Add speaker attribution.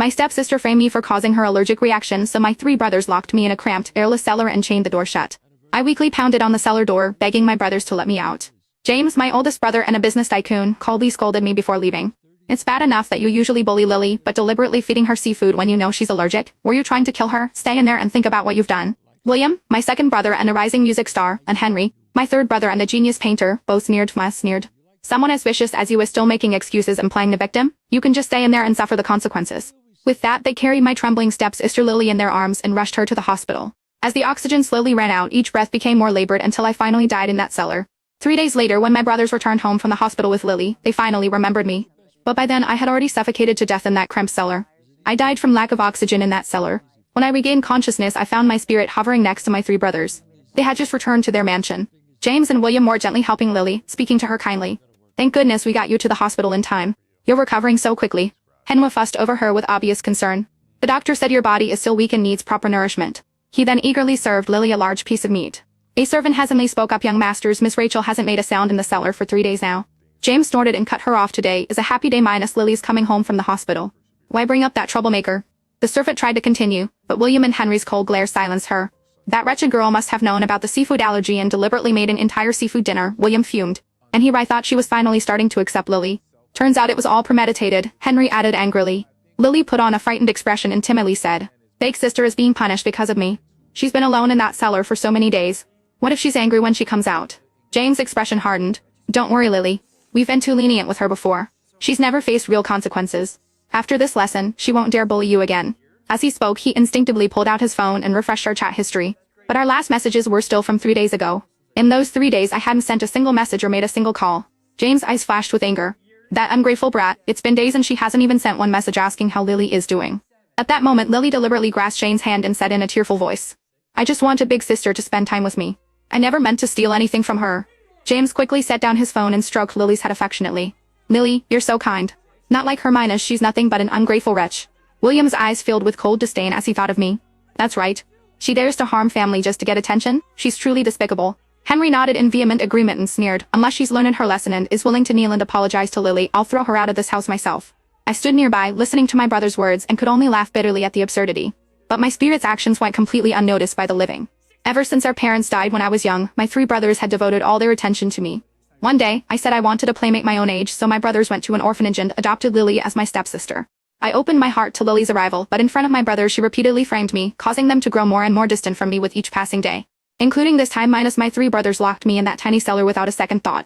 Speaker 1: My stepsister framed me for causing her allergic reaction, so my 3 brothers locked me in a cramped, airless cellar and chained the door shut. I weakly pounded on the cellar door, begging my brothers to let me out. James, my oldest brother and a business tycoon, coldly scolded me before leaving. It's bad enough that you usually bully Lily, but deliberately feeding her seafood when you know she's allergic? Were you trying to kill her? Stay in there and think about what you've done. William, my second brother and a rising music star, and Henry, my third brother and a genius painter, both sneered. Someone as vicious as you is still making excuses and playing the victim? You can just stay in there and suffer the consequences. With that, they carried my trembling stepsister Lily in their arms and rushed her to the hospital. As the oxygen slowly ran out, each breath became more labored until I finally died in that cellar. 3 days later, when my brothers returned home from the hospital with Lily, they finally remembered me. But by then I had already suffocated to death in that cramped cellar. I died from lack of oxygen in that cellar. When I regained consciousness, I found my spirit hovering next to my 3 brothers. They had just returned to their mansion. James and William more gently helping Lily, speaking to her kindly. Thank goodness we got you to the hospital in time. You're recovering so quickly. Henry fussed over her with obvious concern. The doctor said your body is still weak and needs proper nourishment. He then eagerly served Lily a large piece of meat. A servant hesitantly spoke up, young masters, Miss Rachel hasn't made a sound in the cellar for 3 days now. James snorted and cut her off. Today is a happy day minus Lily's coming home from the hospital. Why bring up that troublemaker? The servant tried to continue, but William and Henry's cold glare silenced her. That wretched girl must have known about the seafood allergy and deliberately made an entire seafood dinner. William fumed. And I thought she was finally starting to accept Lily. Turns out it was all premeditated, Henry added angrily. Lily put on a frightened expression and timidly said, Fake sister is being punished because of me. She's been alone in that cellar for so many days. What if she's angry when she comes out? James' expression hardened. Don't worry, Lily. We've been too lenient with her before. She's never faced real consequences. After this lesson, she won't dare bully you again. As he spoke, he instinctively pulled out his phone and refreshed our chat history. But our last messages were still from 3 days ago. In those 3 days I hadn't sent a single message or made a single call. James' eyes flashed with anger. That ungrateful brat, it's been days and she hasn't even sent one message asking how Lily is doing. At that moment Lily deliberately grasped Jane's hand and said in a tearful voice, I just want a big sister to spend time with me. I never meant to steal anything from her. James quickly set down his phone and stroked Lily's head affectionately. Lily, you're so kind. Not like Hermione, she's nothing but an ungrateful wretch. William's eyes filled with cold disdain as he thought of me. That's right. She dares to harm family just to get attention? She's truly despicable. Henry nodded in vehement agreement and sneered, unless she's learned her lesson and is willing to kneel and apologize to Lily, I'll throw her out of this house myself. I stood nearby, listening to my brother's words and could only laugh bitterly at the absurdity. But my spirit's actions went completely unnoticed by the living. Ever since our parents died when I was young, my 3 brothers had devoted all their attention to me. One day, I said I wanted a playmate my own age, so my brothers went to an orphanage and adopted Lily as my stepsister. I opened my heart to Lily's arrival, but in front of my brothers she repeatedly framed me, causing them to grow more and more distant from me with each passing day. Including this time minus my 3 brothers locked me in that tiny cellar without a second thought.